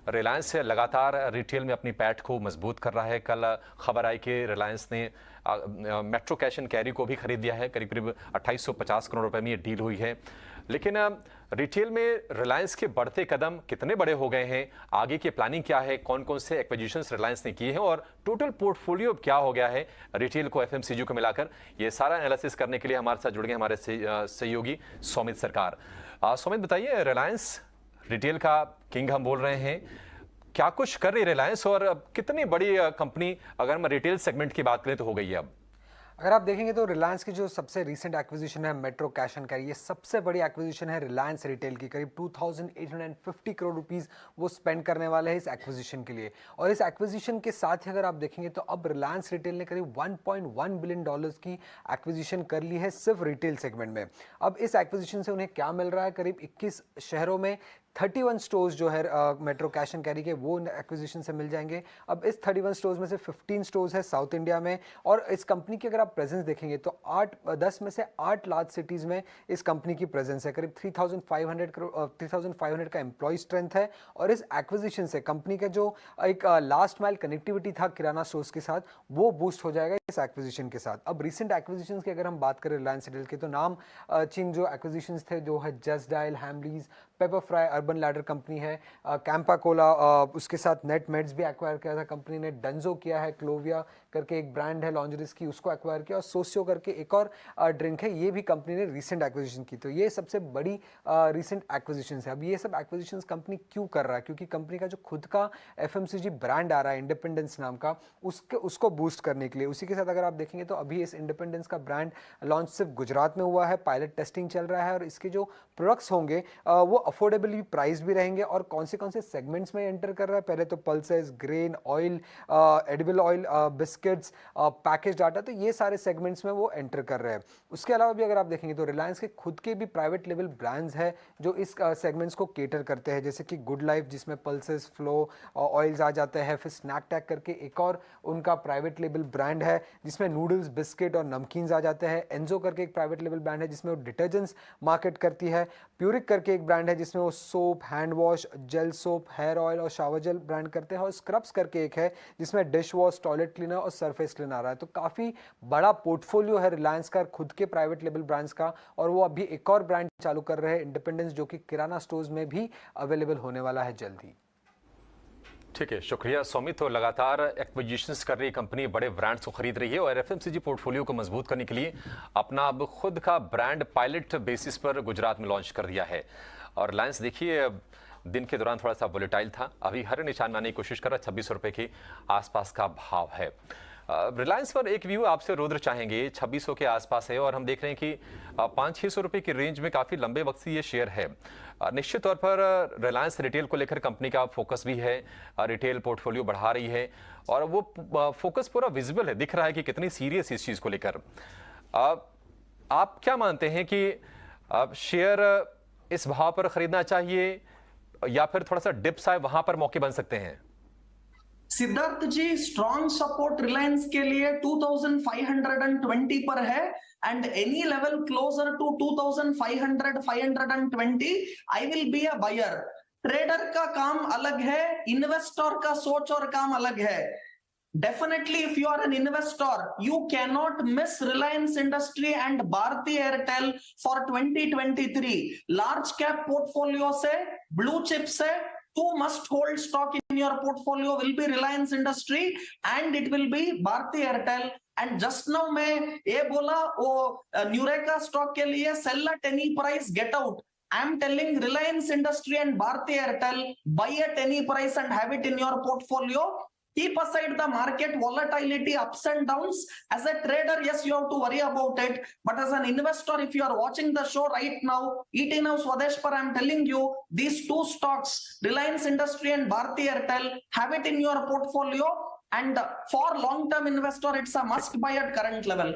रिलायंस लगातार रिटेल में अपनी पैठ को मजबूत कर रहा है। कल खबर आई कि रिलायंस ने मेट्रो कैश एंड कैरी को भी खरीद लिया है। करीब करीब 2850 करोड़ रुपए में ये डील हुई है। लेकिन रिटेल में रिलायंस के बढ़ते कदम कितने बड़े हो गए हैं, आगे की प्लानिंग क्या है, कौन कौन से एक्विजिशंस रिलायंस ने किए हैं और टोटल पोर्टफोलियो क्या हो गया है रिटेल को, एफएमसीजी को मिलाकर, ये सारा एनालिसिस करने के लिए हमारे साथ जुड़ गए हमारे सहयोगी सौमित सरकार। सौमित, बताइए, रिलायंस रिटेल का किंग हम बोल रहे हैं, क्या कुछ कर रही रिलायंस और कितनी बड़ी कंपनी अगर हम रिटेल सेगमेंट की बात करें तो हो गई है अब? अगर आप देखेंगे तो रिलायंस की जो सबसे रीसेंट एक्विजिशन है मेट्रो कैश एंड कैरी, ये सबसे बड़ी एक्विजिशन है रिलायंस रिटेल की। करीब 2850 करोड़ रुपीस वो स्पेंड करने वाले हैं इस एक्विजिशन के लिए। और इस एक्विजिशन के साथ ही अगर आप देखेंगे तो अब रिलायंस रिटेल ने करीब 1.1 बिलियन डॉलर्स की एक्विजिशन कर ली है सिर्फ रिटेल सेगमेंट में। अब इस एक्विजिशन से उन्हें क्या मिल रहा है? करीब 21 शहरों में 31 स्टोर्स जो है मेट्रो कैश एंड कैरी के, वो एक्विजिशन से मिल जाएंगे। अब इस 31 स्टोर्स में से 15 स्टोर्स है साउथ इंडिया में। और इस कंपनी की अगर आप प्रेजेंस देखेंगे तो 10 में से 8 लार्ज सिटीज में इस कंपनी की प्रेजेंस है। करीब 3500 का एम्प्लॉय स्ट्रेंथ है। और इस एक्विजिशन से कंपनी का जो एक लास्ट माइल कनेक्टिविटी था किराना स्टोर्स के साथ, वो बूस्ट हो जाएगा इस एक्विजिशन के साथ। अब रिसेंट एक्विजिशन की अगर हम बात करें रिलायंस रिटेल के, तो नाम चीन जो एक्विजिशन थे जो है just dial, Hamleys, paper fry, urban ladder company है, कैंपा कोला, उसके साथ नेट मेड्स भी एक्वायर किया था कंपनी ने, डंजो किया है, क्लोविया करके एक ब्रांड है लॉन्जरीज की, उसको एक्वायर किया, और सोसियो करके एक और ड्रिंक है, ये भी कंपनी ने रीसेंट एक्विजिशन की। तो ये सबसे बड़ी रीसेंट एक्विजिशन है। अब ये सब एक्विजिशन कंपनी क्यों कर रहा है? क्योंकि कंपनी का जो खुद का एफएमसीजी ब्रांड आ रहा है इंडिपेंडेंस नाम का, उसको बूस्ट करने के लिए। उसी के साथ अगर आप देखेंगे तो अभी इस इंडिपेंडेंस का ब्रांड लॉन्च सिर्फ गुजरात में हुआ है, पायलट टेस्टिंग चल रहा है, और इसके जो प्रोडक्ट्स होंगे वो अफोर्डेबली प्राइस भी रहेंगे। और कौन से सेगमेंट्स में एंटर कर रहा है? पहले तो pulses, grain, oil, edible oil, biscuits, package data, तो ये सारे सेगमेंट्स में वो एंटर कर रहे हैं। उसके अलावा भी अगर आप देखेंगे तो रिलायंस के खुद के भी प्राइवेट लेवल ब्रांड्स है जो इस सेगमेंट्स को केटर करते हैं, जैसे कि गुड लाइफ जिसमें पल्सेस, फ्लो, ऑयल्स आ जाते हैं। फिर स्नैक टैग करके एक और उनका प्राइवेट लेवल ब्रांड है जिसमें नूडल्स, बिस्किट और नमकीन्स आ जाते हैं। एंजो करके एक प्राइवेट लेवल ब्रांड है जिसमें वो डिटर्जेंट्स मार्केट करती है। प्यूरिक करके एक ब्रांड है जिसमें वो soap, hand wash, gel soap, hair oil और शावर जेल ब्रांड करते हैं। और स्क्रब्स करके एक है जिसमें डिश वॉश, टॉयलेट क्लीनर और सरफेस क्लीनर आ रहा है। तो काफी बड़ा पोर्टफोलियो है रिलायंस का खुद के प्राइवेट लेवल ब्रांड्स का। और वो अभी एक और ब्रांड चालू कर रहे हैं इंडिपेंडेंस, जो कि किराना स्टोर्स में भी अवेलेबल होने वाला है जल्द ही। ठीक है, शुक्रिया सौमित। तो लगातार एक्विजिशंस कर रही कंपनी बड़े ब्रांड्स को खरीद रही है और एफएमसीजी पोर्टफोलियो को मजबूत करने के लिए अपना अब खुद का ब्रांड पायलट बेसिस पर गुजरात में लॉन्च कर दिया है। और रिलायंस देखिए दिन के दौरान थोड़ा सा वोलेटाइल था, अभी हर निशान बनाने की कोशिश कर रहा है, 26 रुपए के आसपास का भाव है। रिलायंस पर एक व्यू आपसे रुद्र चाहेंगे, 2600 के आसपास है और हम देख रहे हैं कि 500-600 रुपए की रेंज में काफी लंबे वक्त से ये शेयर है। निश्चित तौर पर रिलायंस रिटेल को लेकर कंपनी का फोकस भी है, रिटेल पोर्टफोलियो बढ़ा रही है और वो फोकस पूरा विजिबल है, दिख रहा है कि कितनी सीरियस इस चीज को लेकर। आप क्या मानते हैं कि शेयर इस भाव पर खरीदना चाहिए या फिर थोड़ा सा डिप्स आए वहां पर मौके बन सकते हैं? सिद्धार्थ जी, स्ट्रॉन्ग सपोर्ट रिलायंस के लिए 2520 पर है and any level closer to 2500-520 I will be a buyer. Trader का काम अलग है, इन्वेस्टर का सोच और काम अलग है। Definitely, if you are an investor, you cannot miss Reliance Industry and Bharti Airtel for 2023. Large cap portfolio से, blue chip से, two must hold stock in your portfolio will be Reliance Industry and it will be Bharti Airtel. And just now मैं ये बोला वो न्यूरेका stock के लिए sell at any price, get out. I am telling Reliance Industry and Bharti Airtel, buy at any price and have it in your portfolio. Keep aside the market volatility, ups and downs. As a trader, yes, you have to worry about it. But as an investor, if you are watching the show right now, ET Now Swadesh par, I am telling you, these two stocks, Reliance Industry and Bharti Airtel, have it in your portfolio. And for long-term investor, it's a must buy at current level.